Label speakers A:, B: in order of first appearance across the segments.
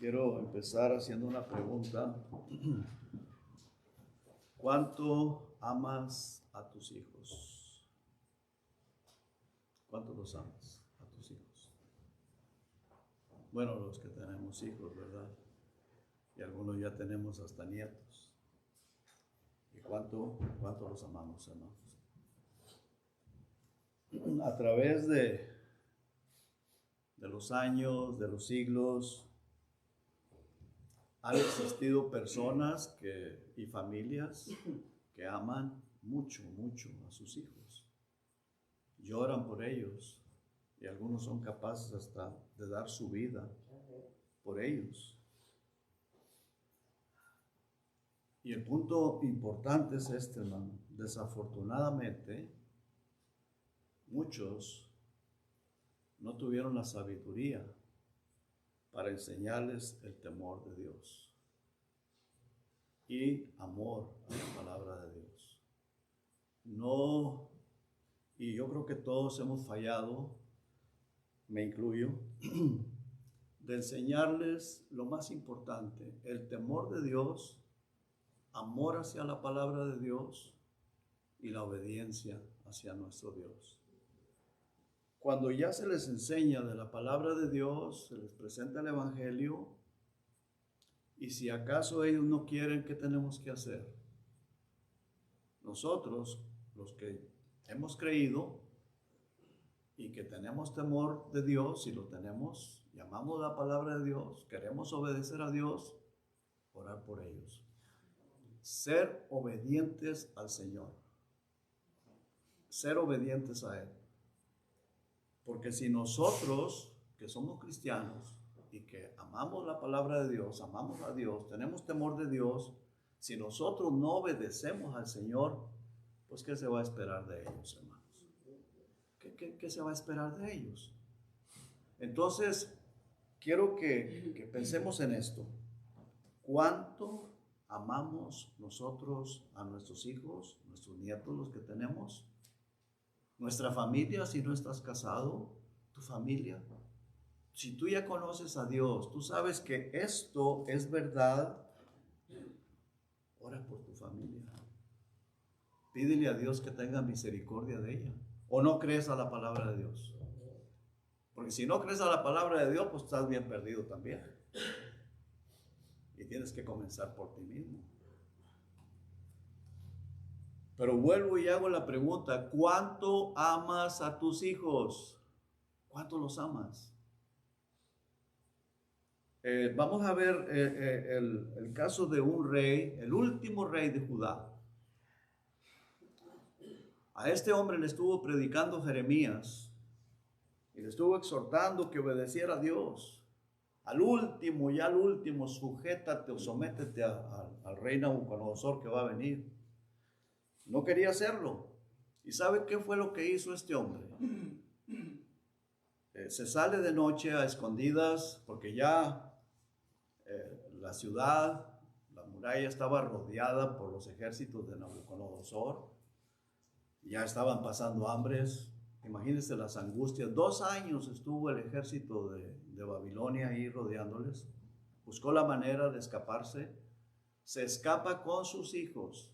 A: Quiero empezar haciendo una pregunta. ¿Cuánto amas a tus hijos? ¿Cuánto los amas a tus hijos? Bueno, los que tenemos hijos, ¿verdad? Y algunos ya tenemos hasta nietos. ¿Y cuánto los amamos, hermanos? A través de los años, de los siglos, han existido personas y familias que aman mucho, mucho a sus hijos. Lloran por ellos y algunos son capaces hasta de dar su vida por ellos. Y el punto importante es este, hermano. Desafortunadamente, muchos no tuvieron la sabiduría para enseñarles el temor de Dios y amor a la palabra de Dios. No, y yo creo que todos hemos fallado, me incluyo, de enseñarles lo más importante, el temor de Dios, amor hacia la palabra de Dios y la obediencia hacia nuestro Dios. Cuando ya se les enseña de la palabra de Dios, se les presenta el Evangelio, y si acaso ellos no quieren, ¿qué tenemos que hacer? Nosotros, los que hemos creído y que tenemos temor de Dios, y lo tenemos, llamamos la palabra de Dios, queremos obedecer a Dios, orar por ellos. Ser obedientes al Señor. Ser obedientes a Él. Porque si nosotros, que somos cristianos y que amamos la palabra de Dios, amamos a Dios, tenemos temor de Dios, si nosotros no obedecemos al Señor, pues ¿qué se va a esperar de ellos, hermanos? ¿Qué se va a esperar de ellos? Entonces, quiero que pensemos en esto. ¿Cuánto amamos nosotros a nuestros hijos, nuestros nietos, los que tenemos? Nuestra familia, si no estás casado, tu familia. Si tú ya conoces a Dios, tú sabes que esto es verdad, ora por tu familia. Pídele a Dios que tenga misericordia de ella. ¿O no crees a la palabra de Dios? Porque si no crees a la palabra de Dios, pues estás bien perdido también. Y tienes que comenzar por ti mismo. Pero vuelvo y hago la pregunta, ¿cuánto amas a tus hijos? ¿Cuánto los amas? Vamos a ver el caso de un rey, el último rey de Judá. A este hombre le estuvo predicando Jeremías y le estuvo exhortando que obedeciera a Dios. Al último, sujétate o sométete al rey Nabucodonosor que va a venir. No quería hacerlo. ¿Y sabe qué fue lo que hizo este hombre? Se sale de noche a escondidas porque ya la ciudad, la muralla estaba rodeada por los ejércitos de Nabucodonosor. Ya estaban pasando hambres. Imagínense las angustias. 2 años estuvo el ejército de Babilonia ahí rodeándoles. Buscó la manera de escaparse. Se escapa con sus hijos.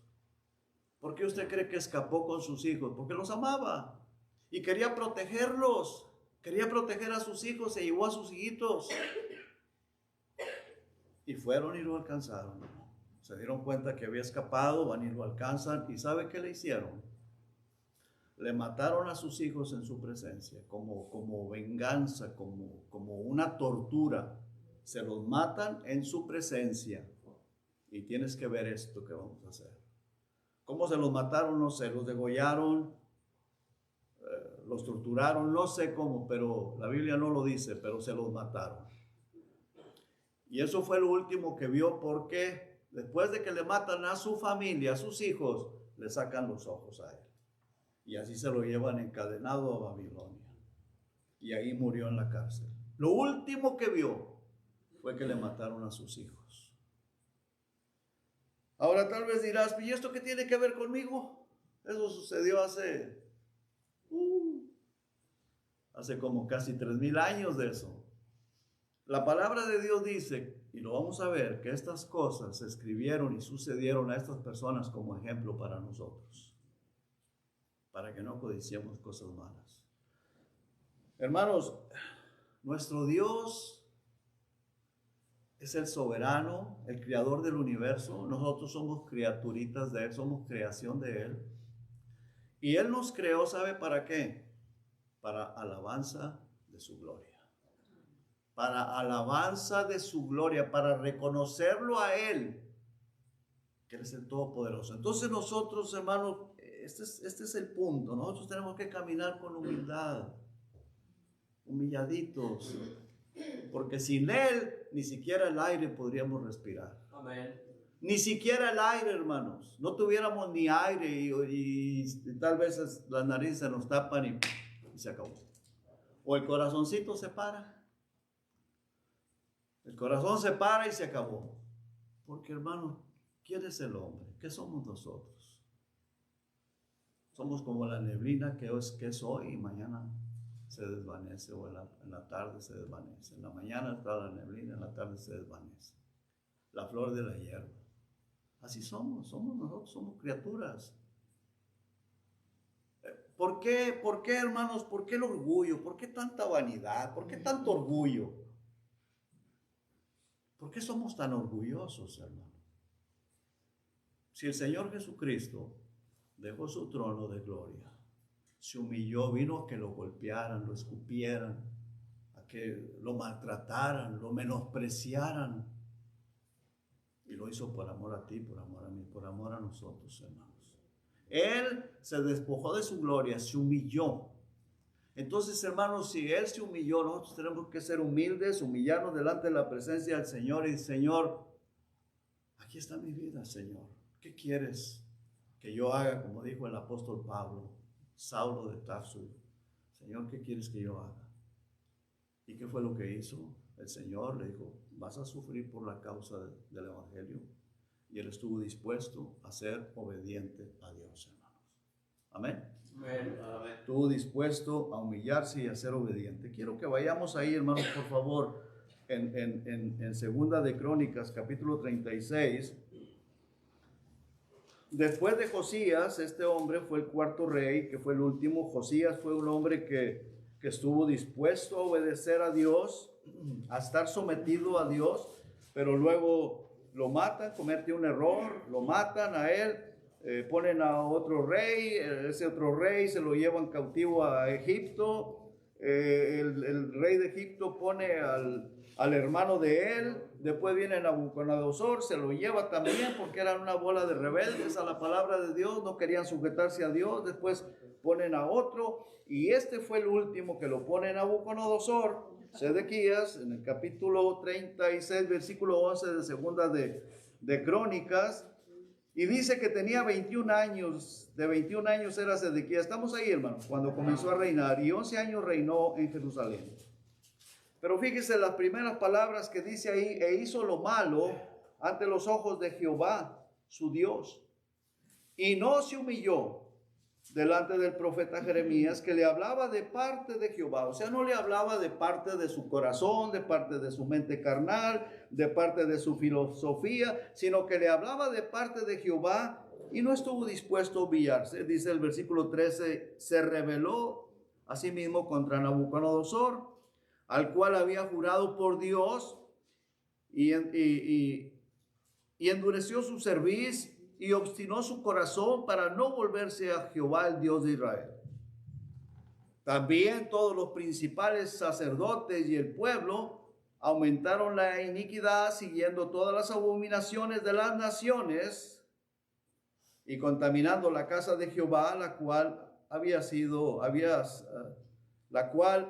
A: ¿Por qué usted cree que escapó con sus hijos? Porque los amaba y quería protegerlos. Quería proteger a sus hijos, se llevó a sus hijitos. Y fueron y lo alcanzaron. Se dieron cuenta que había escapado, van y lo alcanzan. ¿Y sabe qué le hicieron? Le mataron a sus hijos en su presencia, como venganza, como una tortura. Se los matan en su presencia. Y tienes que ver esto que vamos a hacer. ¿Cómo se los mataron? No sé, los degollaron, los torturaron, no sé cómo, pero la Biblia no lo dice, pero se los mataron. Y eso fue lo último que vio, porque después de que le matan a su familia, a sus hijos, le sacan los ojos a él. Y así se lo llevan encadenado a Babilonia. Y ahí murió en la cárcel. Lo último que vio fue que le mataron a sus hijos. Ahora tal vez dirás, ¿y esto qué tiene que ver conmigo? Eso sucedió hace como casi 3000 años de eso. La palabra de Dios dice, y lo vamos a ver, que estas cosas se escribieron y sucedieron a estas personas como ejemplo para nosotros, para que no codiciemos cosas malas. Hermanos, nuestro Dios es el soberano, el creador del universo. Nosotros somos criaturitas de Él, somos creación de Él. Y Él nos creó, ¿sabe para qué? Para alabanza de su gloria. Para alabanza de su gloria, para reconocerlo a Él, que Él es el Todopoderoso. Entonces nosotros, hermanos, este es el punto. Nosotros tenemos que caminar con humildad, humilladitos, porque sin Él ni siquiera el aire podríamos respirar. Amén. Ni siquiera el aire, hermanos. No tuviéramos ni aire y tal vez las narices se nos tapan y se acabó. O el corazoncito se para. El corazón se para y se acabó. Porque, hermanos, ¿quién es el hombre? ¿Qué somos nosotros? Somos como la neblina que es hoy y mañana se desvanece, o en la tarde se desvanece. En la mañana está la neblina, en la tarde se desvanece. La flor de la hierba. Así somos nosotros, somos criaturas. ¿Por qué, hermanos? ¿Por qué el orgullo? ¿Por qué tanta vanidad? ¿Por qué tanto orgullo? ¿Por qué somos tan orgullosos, hermano? Si el Señor Jesucristo dejó su trono de gloria, se humilló, vino a que lo golpearan, lo escupieran, a que lo maltrataran, lo menospreciaran, y lo hizo por amor a ti, por amor a mí, por amor a nosotros, hermanos. Él se despojó de su gloria, se humilló. Entonces, hermanos, si Él se humilló, nosotros tenemos que ser humildes, humillarnos delante de la presencia del Señor y Señor, aquí está mi vida, Señor. ¿Qué quieres que yo haga? Como dijo el apóstol Pablo, Saulo de Tarso. Señor, ¿qué quieres que yo haga? ¿Y qué fue lo que hizo? El Señor le dijo, vas a sufrir por la causa del Evangelio. Y él estuvo dispuesto a ser obediente a Dios, hermanos. Amén. Amén. Estuvo dispuesto a humillarse y a ser obediente. Quiero que vayamos ahí, hermanos, por favor, en Segunda de Crónicas, capítulo 36. Después de Josías, este hombre fue el cuarto rey, que fue el último. Josías fue un hombre que estuvo dispuesto a obedecer a Dios, a estar sometido a Dios, pero luego lo matan, comete un error, lo matan a él, ponen a otro rey, ese otro rey se lo llevan cautivo a Egipto, el rey de Egipto pone al hermano de él, después viene Nabucodonosor, se lo lleva también porque eran una bola de rebeldes a la palabra de Dios, no querían sujetarse a Dios, después ponen a otro, y este fue el último que lo pone Nabucodonosor, Sedequías, en el capítulo 36, versículo 11 de Segunda de Crónicas, y dice que tenía 21 años, de 21 años era Sedequías, estamos ahí, hermanos, cuando comenzó a reinar, y 11 años reinó en Jerusalén. Pero fíjese las primeras palabras que dice ahí, e hizo lo malo ante los ojos de Jehová, su Dios, y no se humilló delante del profeta Jeremías, que le hablaba de parte de Jehová. O sea, no le hablaba de parte de su corazón, de parte de su mente carnal, de parte de su filosofía, sino que le hablaba de parte de Jehová y no estuvo dispuesto a humillarse. Dice el versículo 13, se rebeló a sí mismo contra Nabucodonosor, al cual había jurado por Dios, y endureció su cerviz y obstinó su corazón para no volverse a Jehová, el Dios de Israel. También todos los principales sacerdotes y el pueblo aumentaron la iniquidad, siguiendo todas las abominaciones de las naciones y contaminando la casa de Jehová, la cual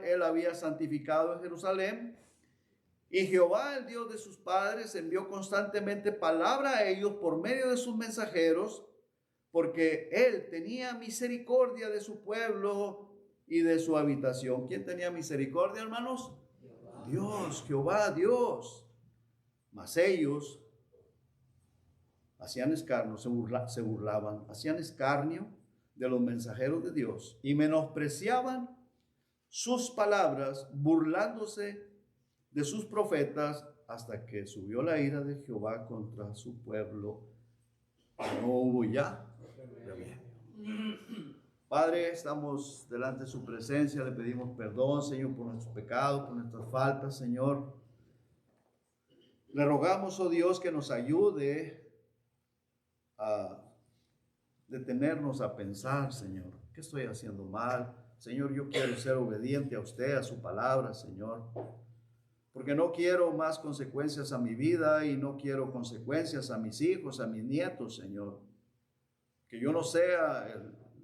A: él había santificado en Jerusalén. Y Jehová, el Dios de sus padres, envió constantemente palabra a ellos por medio de sus mensajeros, porque él tenía misericordia de su pueblo y de su habitación. ¿Quién tenía misericordia, hermanos? Dios, Jehová, Dios. Mas ellos hacían escarnio, se burlaban, hacían escarnio de los mensajeros de Dios y menospreciaban sus palabras, burlándose de sus profetas hasta que subió la ira de Jehová contra su pueblo. No hubo ya remedio. Padre, estamos delante de su presencia, le pedimos perdón, Señor, por nuestros pecados, por nuestras faltas, Señor. Le rogamos, oh Dios, que nos ayude a detenernos a pensar, Señor, ¿qué estoy haciendo mal? Señor, yo quiero ser obediente a usted, a su palabra, Señor, porque no quiero más consecuencias a mi vida y no quiero consecuencias a mis hijos, a mis nietos, Señor. Que yo no sea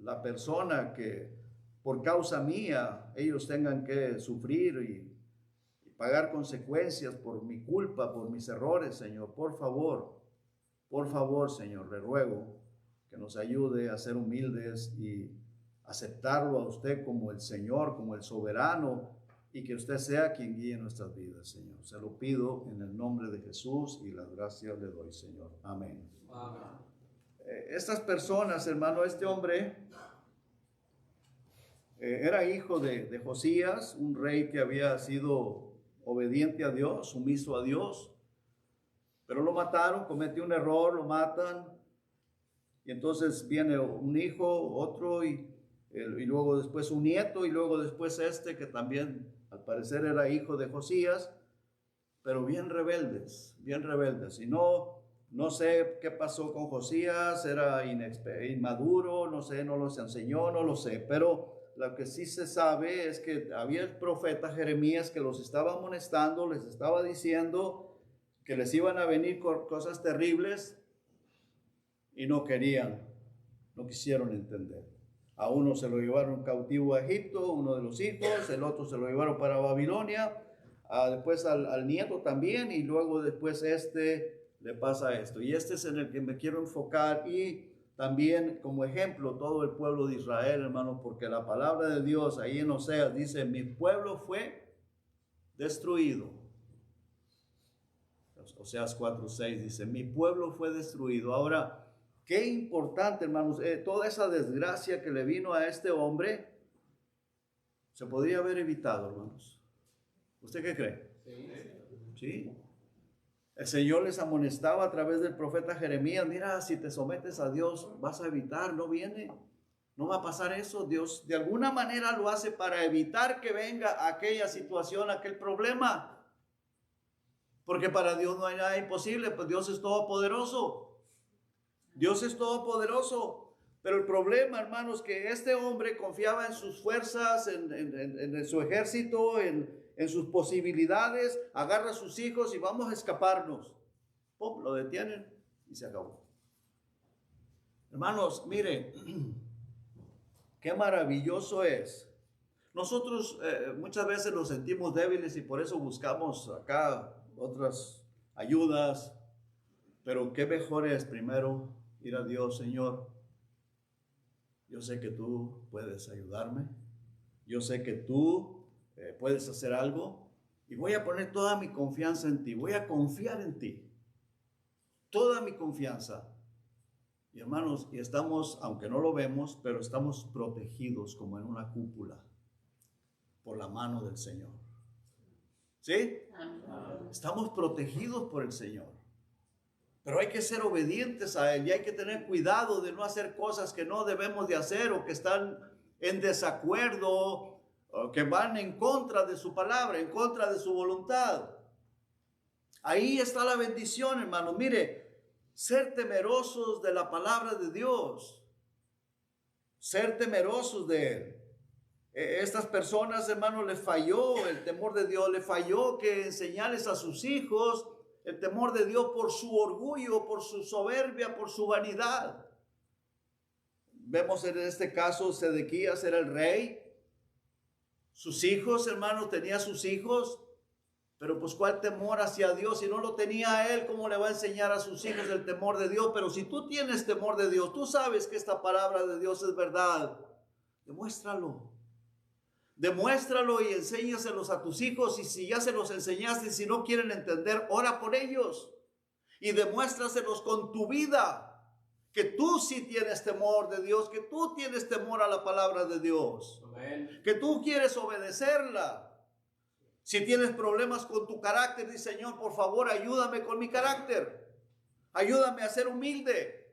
A: la persona que por causa mía ellos tengan que sufrir y pagar consecuencias por mi culpa, por mis errores, Señor. Por favor, Señor, le ruego que nos ayude a ser humildes y aceptarlo a usted como el Señor, como el soberano, y que usted sea quien guíe nuestras vidas, Señor. Se lo pido en el nombre de Jesús y las gracias le doy, Señor. Amén. Amén. Estas personas, hermano, este hombre era hijo de Josías, un rey que había sido obediente a Dios, sumiso a Dios, pero lo mataron, cometió un error, lo matan, y entonces viene un hijo, otro, y luego después un nieto, y luego después este, que también al parecer era hijo de Josías, pero bien rebeldes, y no sé qué pasó con Josías, era inmaduro, no sé, no los enseñó, no lo sé, pero lo que sí se sabe es que había el profeta Jeremías que los estaba amonestando, les estaba diciendo que les iban a venir cosas terribles y no quisieron entender. A uno se lo llevaron cautivo a Egipto, uno de los hijos, el otro se lo llevaron para Babilonia, después al nieto también, y luego después le pasa esto. Y este es en el que me quiero enfocar, y también como ejemplo todo el pueblo de Israel, hermano, porque la palabra de Dios ahí en Oseas dice, mi pueblo fue destruido. Oseas 4:6 dice, mi pueblo fue destruido. Ahora, qué importante, hermanos, toda esa desgracia que le vino a este hombre se podría haber evitado, hermanos. ¿Usted qué cree? Sí. El Señor les amonestaba a través del profeta Jeremías, mira, si te sometes a Dios, vas a evitar, no va a pasar eso. Dios de alguna manera lo hace para evitar que venga aquella situación, aquel problema. Porque para Dios no hay nada imposible, pues Dios es todopoderoso. Dios es todopoderoso. Pero el problema, hermanos, que este hombre confiaba en sus fuerzas, en su ejército, en sus posibilidades, agarra a sus hijos y vamos a escaparnos. ¡Pum! Lo detienen y se acabó. Hermanos, mire, qué maravilloso es. Nosotros muchas veces nos sentimos débiles y por eso buscamos acá otras ayudas, pero qué mejor es primero ir a Dios, Señor. Yo sé que tú puedes ayudarme, yo sé que tú puedes hacer algo y voy a poner toda mi confianza en ti, voy a confiar en ti, toda mi confianza. Y hermanos, y estamos, aunque no lo vemos, pero estamos protegidos como en una cúpula por la mano del Señor. ¿Sí? Estamos protegidos por el Señor. Pero hay que ser obedientes a Él y hay que tener cuidado de no hacer cosas que no debemos de hacer o que están en desacuerdo o que van en contra de su palabra, en contra de su voluntad. Ahí está la bendición, hermano. Mire, ser temerosos de la palabra de Dios, ser temerosos de Él. Estas personas, hermano, les falló el temor de Dios, les falló que enseñarles a sus hijos el temor de Dios por su orgullo, por su soberbia, por su vanidad. Vemos en este caso, Sedequías era el rey. Sus hijos, hermanos, tenía sus hijos. Pero pues ¿cuál temor hacia Dios? Si no lo tenía él, ¿cómo le va a enseñar a sus hijos el temor de Dios? Pero si tú tienes temor de Dios, tú sabes que esta palabra de Dios es verdad. Demuéstralo. Demuéstralo y enséñaselos a tus hijos, y si ya se los enseñaste y si no quieren entender, ora por ellos y demuéstraselos con tu vida, que tú sí tienes temor de Dios, que tú tienes temor a la palabra de Dios. Amén. Que tú quieres obedecerla. Si tienes problemas con tu carácter, di, Señor, por favor, ayúdame con mi carácter. Ayúdame a ser humilde.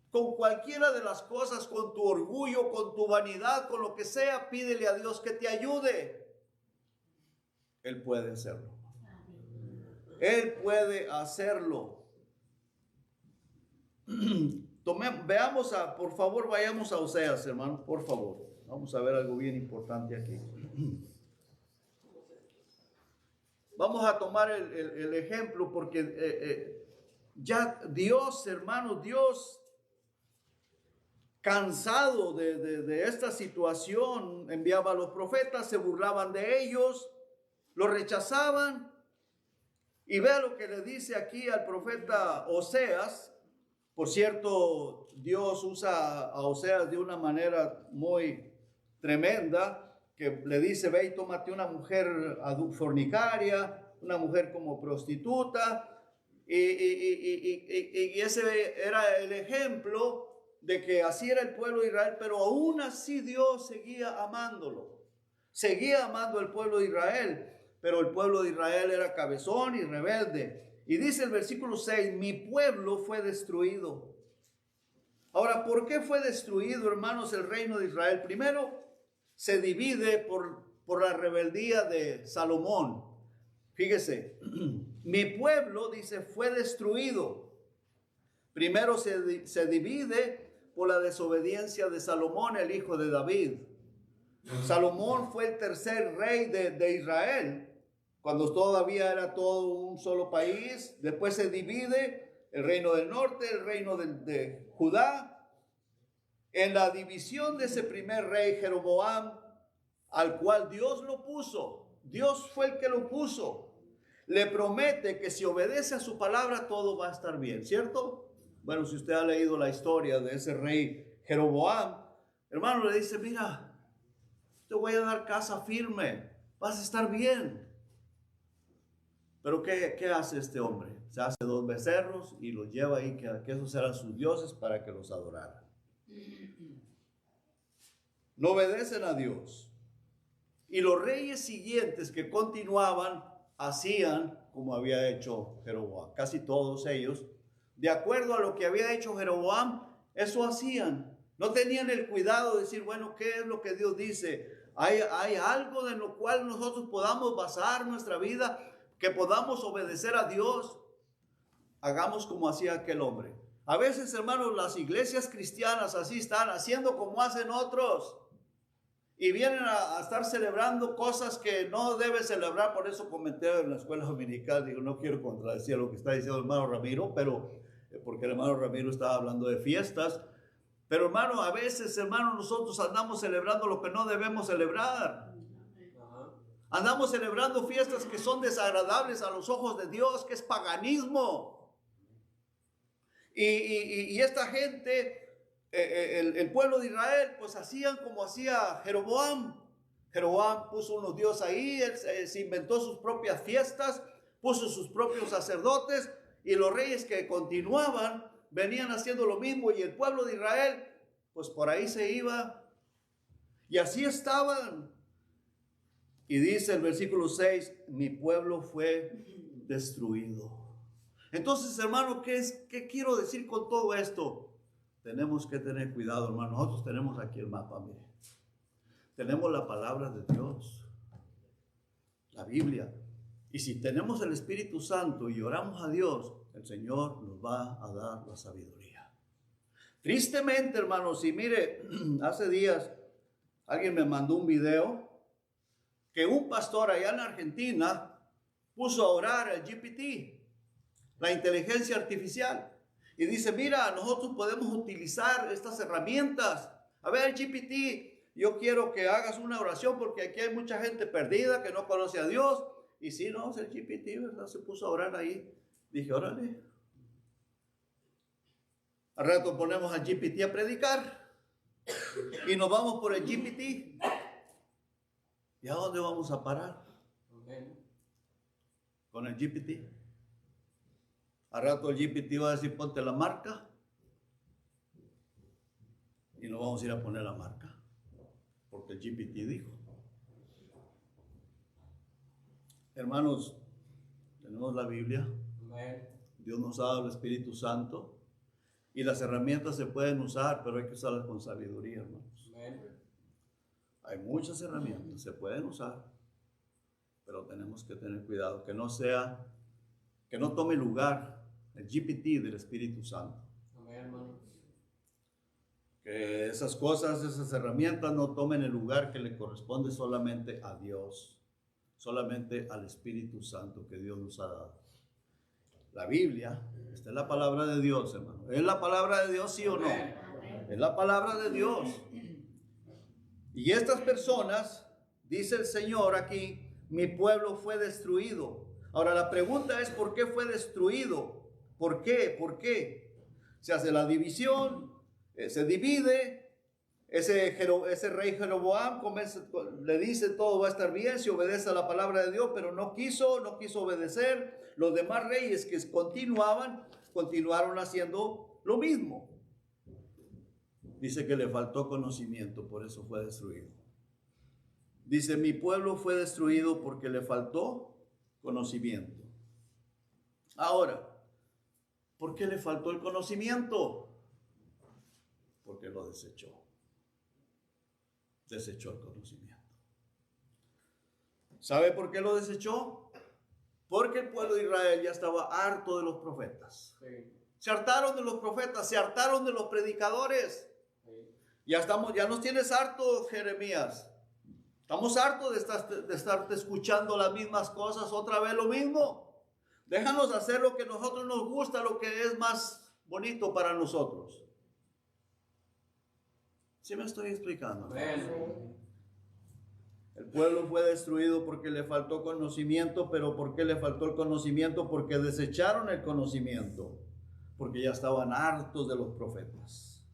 A: Con cualquiera de las cosas, con tu orgullo, con tu vanidad, con lo que sea, pídele a Dios que te ayude. Él puede hacerlo. Él puede hacerlo. Veamos por favor, vayamos a Oseas, hermano, por favor. Vamos a ver algo bien importante aquí. Vamos a tomar el ejemplo porque ya Dios, hermano, Dios, cansado de esta situación, enviaba a los profetas, se burlaban de ellos, los rechazaban. Y vea lo que le dice aquí al profeta Oseas. Por cierto, Dios usa a Oseas de una manera muy tremenda, que le dice, ve y tómate una mujer fornicaria, una mujer como prostituta, y ese era el ejemplo de que así era el pueblo de Israel, pero aún así Dios seguía amándolo, seguía amando al pueblo de Israel, pero el pueblo de Israel era cabezón y rebelde. Y dice el versículo 6, mi pueblo fue destruido. Ahora, ¿por qué fue destruido, hermanos, el reino de Israel? Primero, se divide por la rebeldía de Salomón. Fíjese, mi pueblo, dice, fue destruido. Primero se divide por la desobediencia de Salomón, el hijo de David. Salomón fue el tercer rey de Israel, cuando todavía era todo un solo país. Después se divide el reino del norte, el reino de Judá. En la división de ese primer rey, Jeroboam, al cual Dios lo puso, Dios fue el que lo puso, le promete que si obedece a su palabra todo va a estar bien, ¿cierto? Bueno, si usted ha leído la historia de ese rey Jeroboam, hermano, le dice, mira, te voy a dar casa firme, vas a estar bien. Pero ¿qué hace este hombre? Se hace 2 becerros y los lleva ahí, que esos eran sus dioses, para que los adoraran. No obedecen a Dios. Y los reyes siguientes que continuaban hacían como había hecho Jeroboam. Casi todos ellos, de acuerdo a lo que había hecho Jeroboam, eso hacían. No tenían el cuidado de decir, bueno, ¿qué es lo que Dios dice? ¿Hay algo en lo cual nosotros podamos basar nuestra vida, que podamos obedecer a Dios? Hagamos como hacía aquel hombre. A veces, hermanos, las iglesias cristianas así están, haciendo como hacen otros. Y vienen a estar celebrando cosas que no deben celebrar. Por eso comenté en la escuela dominical, digo, no quiero contradecir lo que está diciendo el hermano Ramiro, pero porque el hermano Ramiro estaba hablando de fiestas. Pero hermano, a veces, hermano, nosotros andamos celebrando lo que no debemos celebrar. Andamos celebrando fiestas que son desagradables a los ojos de Dios, que es paganismo. Y esta gente, el pueblo de Israel, pues hacían como hacía Jeroboam. Jeroboam puso unos dioses ahí, él se inventó sus propias fiestas, puso sus propios sacerdotes, y los reyes que continuaban venían haciendo lo mismo, y el pueblo de Israel, pues por ahí se iba, y así estaban. Y dice el versículo 6, mi pueblo fue destruido. Entonces, hermano, ¿qué quiero decir con todo esto? Tenemos que tener cuidado, hermano. Nosotros tenemos aquí el mapa, mire. Tenemos la palabra de Dios, la Biblia. Y si tenemos el Espíritu Santo y oramos a Dios, el Señor nos va a dar la sabiduría. Tristemente, hermanos, y mire, hace días alguien me mandó un video que un pastor allá en Argentina puso a orar al GPT, la inteligencia artificial. Y dice, mira, nosotros podemos utilizar estas herramientas. A ver, GPT, yo quiero que hagas una oración porque aquí hay mucha gente perdida que no conoce a Dios. Y sí, no, el GPT, ¿verdad? Se puso a orar ahí. Dije, órale. Al rato ponemos al GPT a predicar y nos vamos por el GPT. ¿Y a dónde vamos a parar? Con el GPT. Al rato el GPT va a decir, ponte la marca. Y nos vamos a ir a poner la marca. Porque el GPT dijo. Hermanos, tenemos la Biblia.
B: Amén.
A: Dios nos ha dado el Espíritu Santo. Y las herramientas se pueden usar, pero hay que usarlas con sabiduría, hermanos.
B: Amén.
A: Hay muchas herramientas, se pueden usar, pero tenemos que tener cuidado, que no tome lugar el GPT del Espíritu Santo.
B: Amén, hermano.
A: Que esas cosas, esas herramientas no tomen el lugar que le corresponde solamente a Dios, solamente al Espíritu Santo que Dios nos ha dado. La Biblia, esta es la palabra de Dios, hermano. ¿Es la palabra de Dios, sí o no? Es la palabra de Dios. Y estas personas, dice el Señor aquí, mi pueblo fue destruido. Ahora la pregunta es, ¿por qué fue destruido? ¿Por qué? ¿Por qué? Se hace la división, se divide, ese rey Jeroboam le dice todo va a estar bien si obedece a la palabra de Dios, pero no quiso obedecer. Los demás reyes que continuaron haciendo lo mismo. Dice que le faltó conocimiento, por eso fue destruido. Dice, mi pueblo fue destruido porque le faltó conocimiento. Ahora, ¿por qué le faltó el conocimiento? Porque lo desechó. Desechó el conocimiento. ¿Sabe por qué lo desechó? Porque el pueblo de Israel ya estaba harto de los profetas.
B: Sí.
A: Se hartaron de los profetas, se hartaron de los predicadores.
B: Sí.
A: Ya nos tienes harto, Jeremías. Estamos hartos de estarte escuchando las mismas cosas, otra vez lo mismo. Déjanos hacer lo que a nosotros nos gusta, lo que es más bonito para nosotros. ¿Sí me estoy explicando?
B: Amén.
A: El pueblo fue destruido porque le faltó conocimiento, pero ¿por qué le faltó el conocimiento? Porque desecharon el conocimiento, porque ya estaban hartos de los profetas.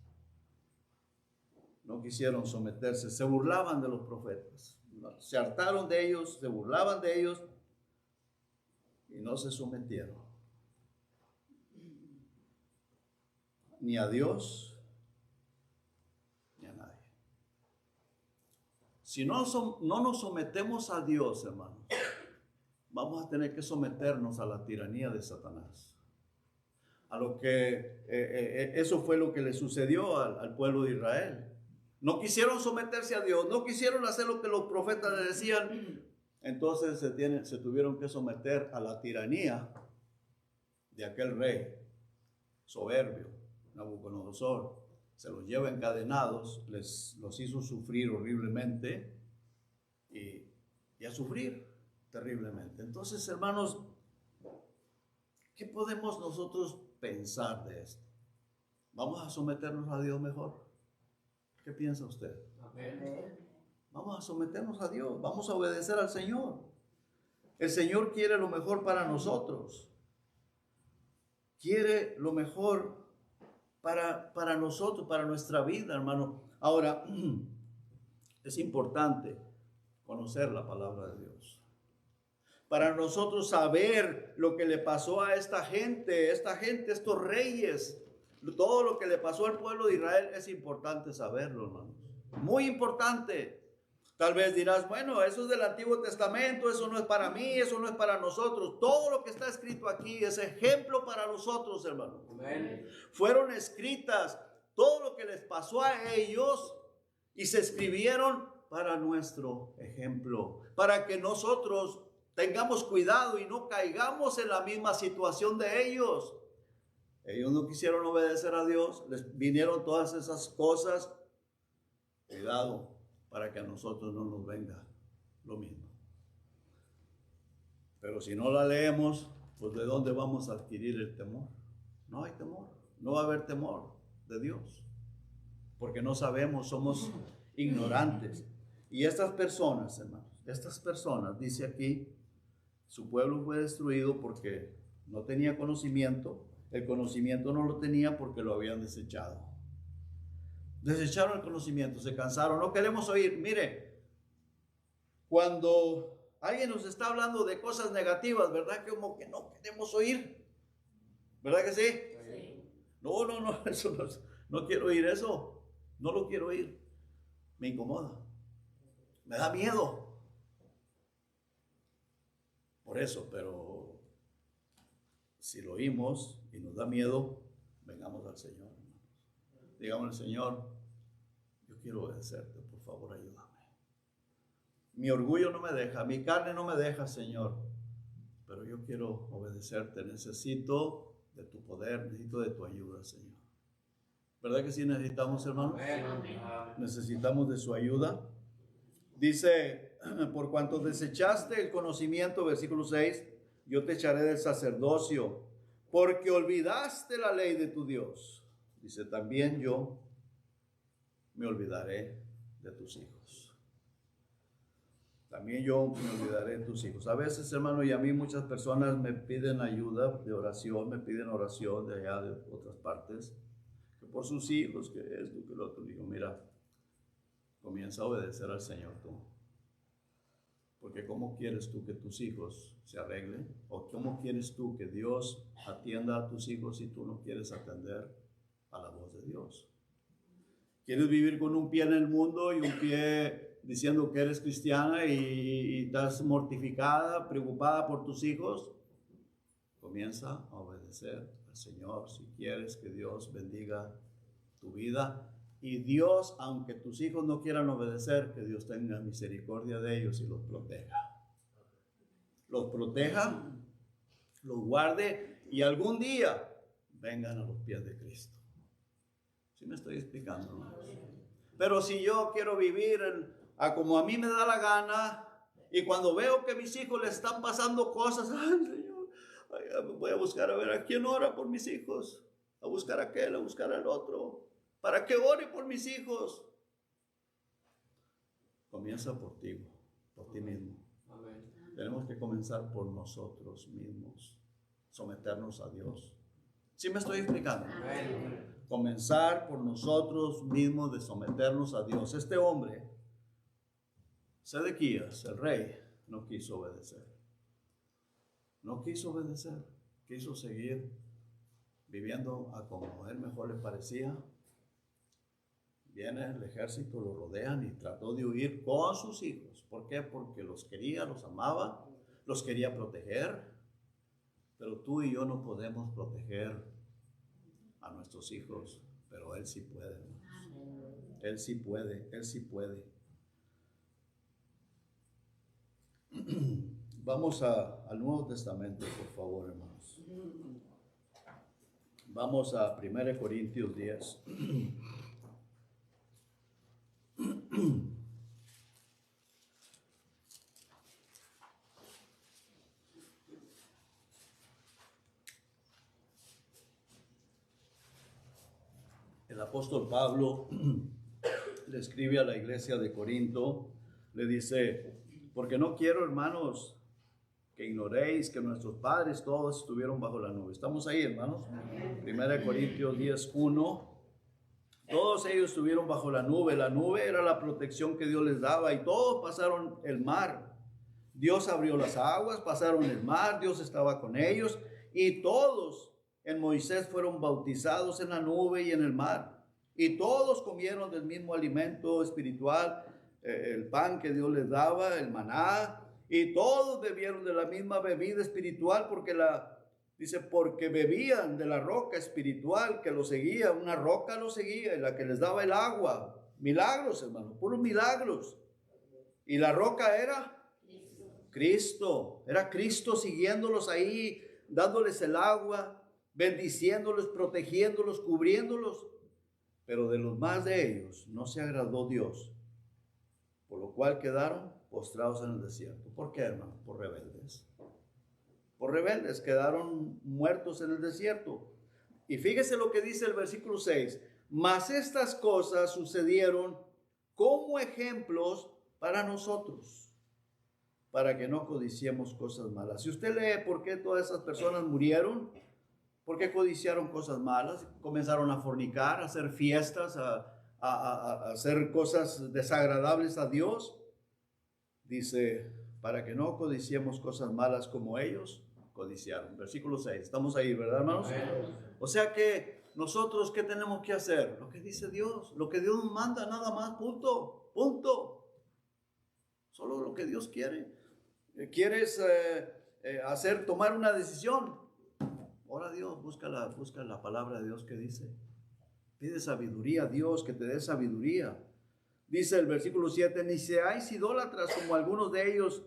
A: No quisieron someterse, se burlaban de los profetas, se hartaron de ellos, se burlaban de ellos y no se sometieron ni a Dios ni a nadie. Si no nos sometemos a Dios, hermanos, vamos a tener que someternos a la tiranía de Satanás. A lo que eso fue lo que le sucedió al pueblo de Israel. No quisieron someterse a Dios, no quisieron hacer lo que los profetas le decían. Entonces se tuvieron que someter a la tiranía de aquel rey soberbio, Nabucodonosor. Se los lleva encadenados, los hizo sufrir horriblemente y a sufrir terriblemente. Entonces, hermanos, ¿qué podemos nosotros pensar de esto? ¿Vamos a someternos a Dios mejor? ¿Qué piensa usted?
B: Amén.
A: Vamos a someternos a Dios, vamos a obedecer al Señor. El Señor quiere lo mejor para nosotros. Quiere lo mejor para nosotros, para nuestra vida, hermano. Ahora, es importante conocer la palabra de Dios. Para nosotros saber lo que le pasó a esta gente, estos reyes, todo lo que le pasó al pueblo de Israel, es importante saberlo, hermanos. Muy importante. Tal vez dirás, bueno, eso es del Antiguo Testamento, eso no es para mí, eso no es para nosotros. Todo lo que está escrito aquí es ejemplo para nosotros, hermanos.
B: Amén.
A: Fueron escritas todo lo que les pasó a ellos y se escribieron para nuestro ejemplo, para que nosotros tengamos cuidado y no caigamos en la misma situación de ellos. Ellos no quisieron obedecer a Dios, les vinieron todas esas cosas. Cuidado para que a nosotros no nos venga lo mismo. Pero si no la leemos, pues ¿de dónde vamos a adquirir el temor? No hay temor, no va a haber temor de Dios, porque no sabemos, somos ignorantes. Y estas personas, hermanos, dice aquí, su pueblo fue destruido porque no tenía conocimiento, el conocimiento no lo tenía porque lo habían desechado. Desecharon el conocimiento, se cansaron, no queremos oír. Mire, cuando alguien nos está hablando de cosas negativas, ¿verdad? Que como que no queremos oír, ¿verdad que sí?
B: Sí.
A: No, eso no quiero oír eso, no lo quiero oír, me incomoda, me da miedo. por eso, pero si lo oímos y nos da miedo, vengamos al Señor, hermanos. Digamos al Señor, yo quiero obedecerte, por favor, ayúdame. Mi orgullo no me deja, mi carne no me deja, Señor, pero yo quiero obedecerte, necesito de tu poder, necesito de tu ayuda, Señor. ¿Verdad que sí necesitamos, hermanos? Necesitamos de su ayuda. Dice, por cuanto desechaste el conocimiento, versículo 6, yo te echaré del sacerdocio, porque olvidaste la ley de tu Dios. Dice, también yo me olvidaré de tus hijos. También yo me olvidaré de tus hijos. A veces, hermano, y a mí muchas personas me piden ayuda de oración, me piden oración de allá de otras partes, que por sus hijos, que esto, que lo otro. Digo, mira, comienza a obedecer al Señor tú. Porque ¿cómo quieres tú que tus hijos se arreglen? ¿O cómo quieres tú que Dios atienda a tus hijos si tú no quieres atender a la voz de Dios? ¿Quieres vivir con un pie en el mundo y un pie diciendo que eres cristiana y estás mortificada, preocupada por tus hijos? Comienza a obedecer al Señor si quieres que Dios bendiga tu vida. Y Dios, aunque tus hijos no quieran obedecer, que Dios tenga misericordia de ellos y los proteja. Los proteja, los guarde y algún día vengan a los pies de Cristo. ¿Sí me estoy explicando, hermanos? Pero si yo quiero vivir a como a mí me da la gana, y cuando veo que mis hijos le están pasando cosas, ay, Señor, voy a buscar a ver a quién ora por mis hijos, a buscar a aquel, a buscar al otro, para que ore por mis hijos. Comienza por ti mismo.
B: Amén.
A: Tenemos que comenzar por nosotros mismos, someternos a Dios. ¿Sí me estoy explicando?
B: Amén.
A: Comenzar por nosotros mismos de someternos a Dios. Este hombre, Sedequías, el rey, no quiso obedecer. No quiso obedecer. Quiso seguir viviendo a como a él mejor le parecía. Viene el ejército, lo rodean y trató de huir con sus hijos. ¿Por qué? Porque los quería, los amaba, los quería proteger. Pero tú y yo no podemos proteger a nuestros hijos, pero Él sí puede, hermanos. Él sí puede, Él sí puede. Vamos al Nuevo Testamento, por favor, hermanos. Vamos a 1 Corintios 10. El apóstol Pablo le escribe a la iglesia de Corinto, le dice, porque no quiero, hermanos, que ignoréis que nuestros padres todos estuvieron bajo la nube. ¿Estamos ahí, hermanos? 1 Corintios 10:1. Todos ellos estuvieron bajo la nube. La nube era la protección que Dios les daba y todos pasaron el mar. Dios abrió las aguas, pasaron el mar, Dios estaba con ellos y todos en Moisés fueron bautizados en la nube y en el mar. Y todos comieron del mismo alimento espiritual, el pan que Dios les daba, el maná, y todos bebieron de la misma bebida espiritual porque bebían de la roca espiritual que los seguía, una roca los seguía y la que les daba el agua. Milagros, hermano, puros milagros. Y la roca era Cristo, era Cristo siguiéndolos ahí, dándoles el agua, bendiciéndolos, protegiéndolos, cubriéndolos. Pero de los más de ellos no se agradó Dios, por lo cual quedaron postrados en el desierto. ¿Por qué, hermano? Por rebeldes. Por rebeldes quedaron muertos en el desierto. Y fíjese lo que dice el versículo 6. Mas estas cosas sucedieron como ejemplos para nosotros, para que no codiciemos cosas malas. Si usted lee por qué todas esas personas murieron, por qué codiciaron cosas malas, comenzaron a fornicar, a hacer fiestas, a hacer cosas desagradables a Dios, dice, para que no codiciemos cosas malas como ellos codiciaron. Versículo 6, estamos ahí, ¿verdad, hermanos? O sea que nosotros, ¿qué tenemos que hacer? Lo que dice Dios, lo que Dios nos manda, nada más, punto, punto. Solo lo que Dios quiere. ¿Quieres tomar una decisión. Ora a Dios, busca la palabra de Dios que dice. Pide sabiduría a Dios, que te dé sabiduría. Dice el versículo 7, ni seáis idólatras como algunos de ellos,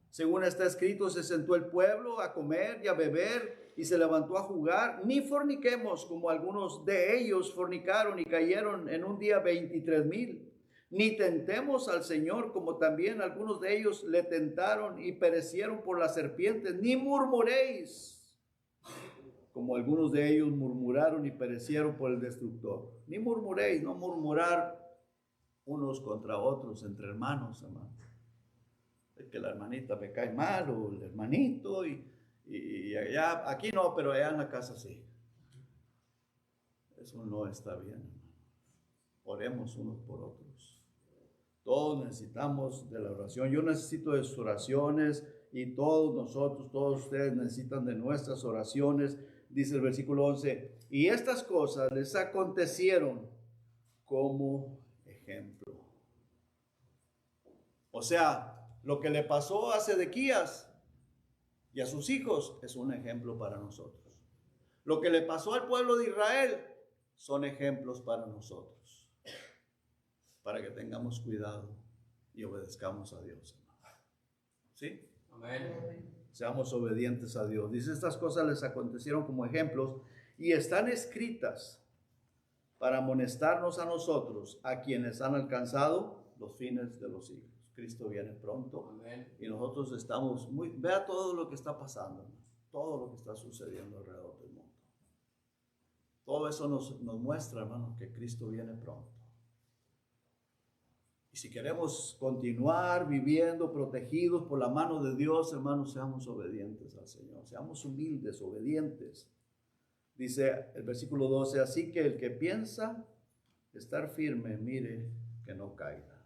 A: según está escrito, se sentó el pueblo a comer y a beber y se levantó a jugar, ni forniquemos como algunos de ellos fornicaron y cayeron en un día 23,000. Ni tentemos al Señor como también algunos de ellos le tentaron y perecieron por las serpientes, ni murmuréis como algunos de ellos murmuraron y perecieron por el destructor. Ni murmuréis, no murmurar unos contra otros entre hermanos, hermano. Es que la hermanita me cae mal o el hermanito y allá, aquí no, pero allá en la casa sí. Eso no está bien, hermano. Oremos unos por otros. Todos necesitamos de la oración. Yo necesito de sus oraciones y todos nosotros, todos ustedes necesitan de nuestras oraciones. Dice el versículo 11, y estas cosas les acontecieron como ejemplo. O sea, lo que le pasó a Sedequías y a sus hijos es un ejemplo para nosotros. Lo que le pasó al pueblo de Israel son ejemplos para nosotros. Para que tengamos cuidado y obedezcamos a Dios. ¿Sí?
B: Amén.
A: Seamos obedientes a Dios. Dice, estas cosas les acontecieron como ejemplos y están escritas para amonestarnos a nosotros, a quienes han alcanzado los fines de los siglos. Cristo viene pronto.
B: Amén.
A: Y nosotros estamos vea todo lo que está pasando, todo lo que está sucediendo alrededor del mundo. Todo eso nos muestra, hermanos, que Cristo viene pronto. Y si queremos continuar viviendo protegidos por la mano de Dios, hermanos, seamos obedientes al Señor. Seamos humildes, obedientes. Dice el versículo 12, así que el que piensa estar firme, mire que no caiga.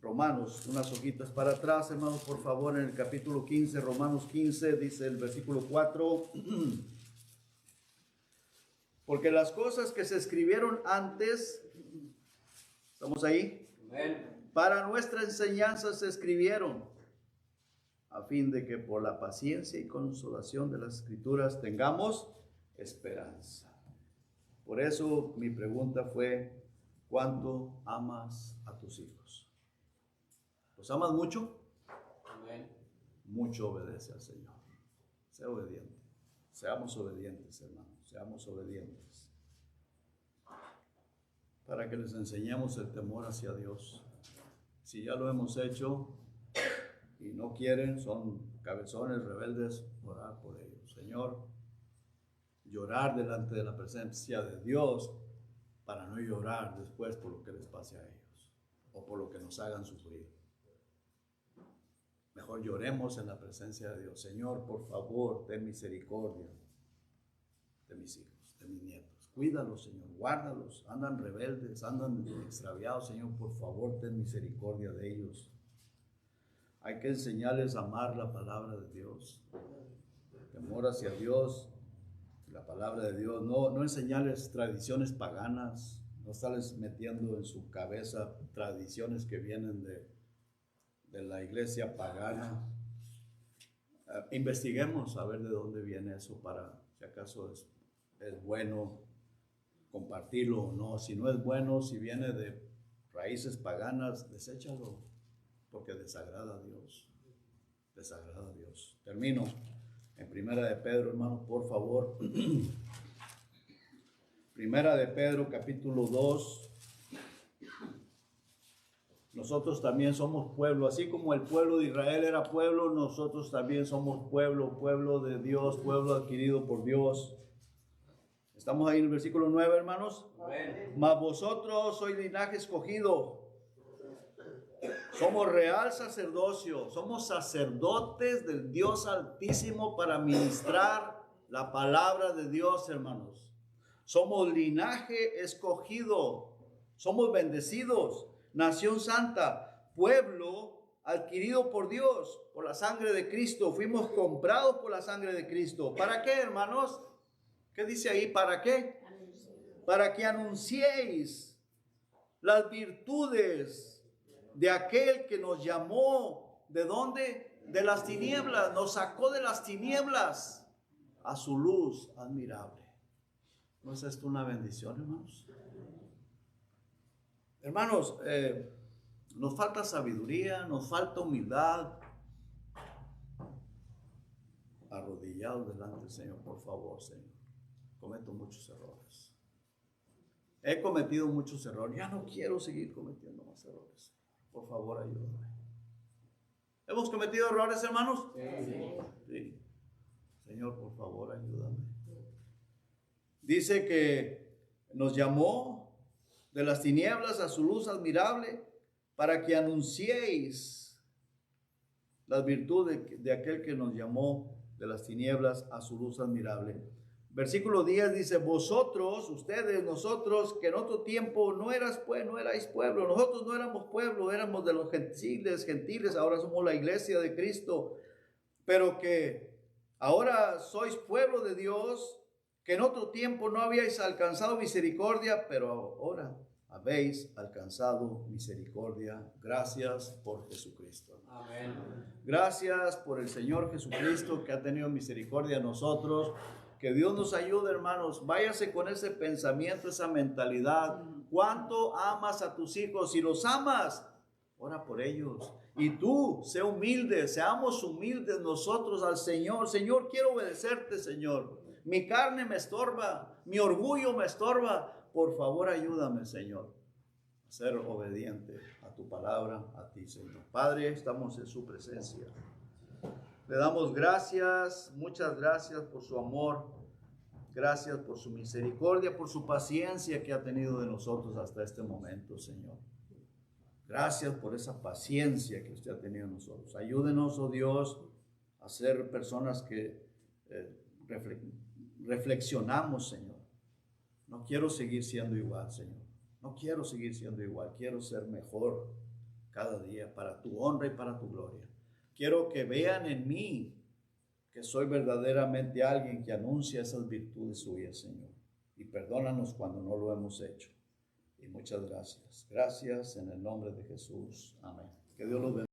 A: Romanos, unas hojitas para atrás, hermanos, por favor, en el capítulo 15, Romanos 15, dice el versículo 4. Porque las cosas que se escribieron antes, ¿estamos ahí?
B: Amén.
A: Para nuestra enseñanza se escribieron, a fin de que por la paciencia y consolación de las Escrituras tengamos esperanza. Por eso mi pregunta fue, ¿cuánto amas a tus hijos? ¿Los amas mucho?
B: Amén.
A: Mucho obedece al Señor. Sea obediente. Seamos obedientes, hermanos. Seamos obedientes. Para que les enseñemos el temor hacia Dios. Si ya lo hemos hecho y no quieren, son cabezones, rebeldes, orar por ellos. Señor, llorar delante de la presencia de Dios para no llorar después por lo que les pase a ellos o por lo que nos hagan sufrir. Mejor lloremos en la presencia de Dios. Señor, por favor, ten misericordia de mis hijos, de mis nietos. Cuídalos, Señor, guárdalos. Andan rebeldes, andan extraviados. Señor, por favor, ten misericordia de ellos. Hay que enseñarles a amar la palabra de Dios. Temor hacia Dios, la palabra de Dios. No enseñarles tradiciones paganas. No estarles metiendo en su cabeza tradiciones que vienen de la iglesia pagana. Investiguemos a ver de dónde viene eso para, si acaso es bueno compartirlo o no. Si no es bueno, si viene de raíces paganas, deséchalo, porque desagrada a Dios. Desagrada a Dios. Termino en Primera de Pedro, hermanos, por favor. Primera de Pedro, capítulo 2. Nosotros también somos pueblo, así como el pueblo de Israel era pueblo, nosotros también somos pueblo, pueblo de Dios, pueblo adquirido por Dios. Estamos ahí en el versículo 9, hermanos.
B: Amén.
A: Mas vosotros sois linaje escogido, somos real sacerdocio, somos sacerdotes del Dios Altísimo para ministrar la palabra de Dios, hermanos. Somos linaje escogido, somos bendecidos. Nación santa, pueblo adquirido por Dios, por la sangre de Cristo. Fuimos comprados por la sangre de Cristo. ¿Para qué, hermanos? ¿Qué dice ahí? ¿Para qué? Para que anunciéis las virtudes de aquel que nos llamó. ¿De dónde? de las tinieblas, nos sacó de las tinieblas a su luz admirable. ¿No es esto una bendición, hermanos? Hermanos, nos falta sabiduría, nos falta humildad. Arrodillados delante del Señor, por favor, Señor. Cometo muchos errores. He cometido muchos errores. Ya no quiero seguir cometiendo más errores. Por favor, ayúdame. ¿Hemos cometido errores, hermanos? Sí. Señor, por favor, ayúdame. Dice que nos llamó de las tinieblas a su luz admirable para que anunciéis las virtudes de aquel que nos llamó de las tinieblas a su luz admirable. Versículo 10 dice, vosotros, ustedes, nosotros, que en otro tiempo no erais pueblo, nosotros no éramos pueblo, éramos de los gentiles, ahora somos la iglesia de Cristo, pero que ahora sois pueblo de Dios, que en otro tiempo no habíais alcanzado misericordia, pero ahora habéis alcanzado misericordia. Gracias por Jesucristo.
B: Amén.
A: Gracias por el Señor Jesucristo que ha tenido misericordia de nosotros. Que Dios nos ayude, hermanos. Váyase con ese pensamiento, esa mentalidad. ¿Cuánto amas a tus hijos? Si los amas, ora por ellos. Y tú, sé humilde, seamos humildes nosotros al Señor. Señor, quiero obedecerte, Señor. Mi carne me estorba, mi orgullo me estorba. Por favor, ayúdame, Señor, a ser obediente a tu palabra, a ti, Señor. Padre, estamos en su presencia. Le damos gracias, muchas gracias por su amor. Gracias por su misericordia, por su paciencia que ha tenido de nosotros hasta este momento, Señor. Gracias por esa paciencia que usted ha tenido de nosotros. Ayúdenos, oh Dios, a ser personas que reflexionamos, Señor. No quiero seguir siendo igual, Señor. No quiero seguir siendo igual. Quiero ser mejor cada día para tu honra y para tu gloria. Quiero que vean en mí que soy verdaderamente alguien que anuncia esas virtudes suyas, Señor. Y perdónanos cuando no lo hemos hecho. Y muchas gracias. Gracias en el nombre de Jesús. Amén. Que Dios los bendiga.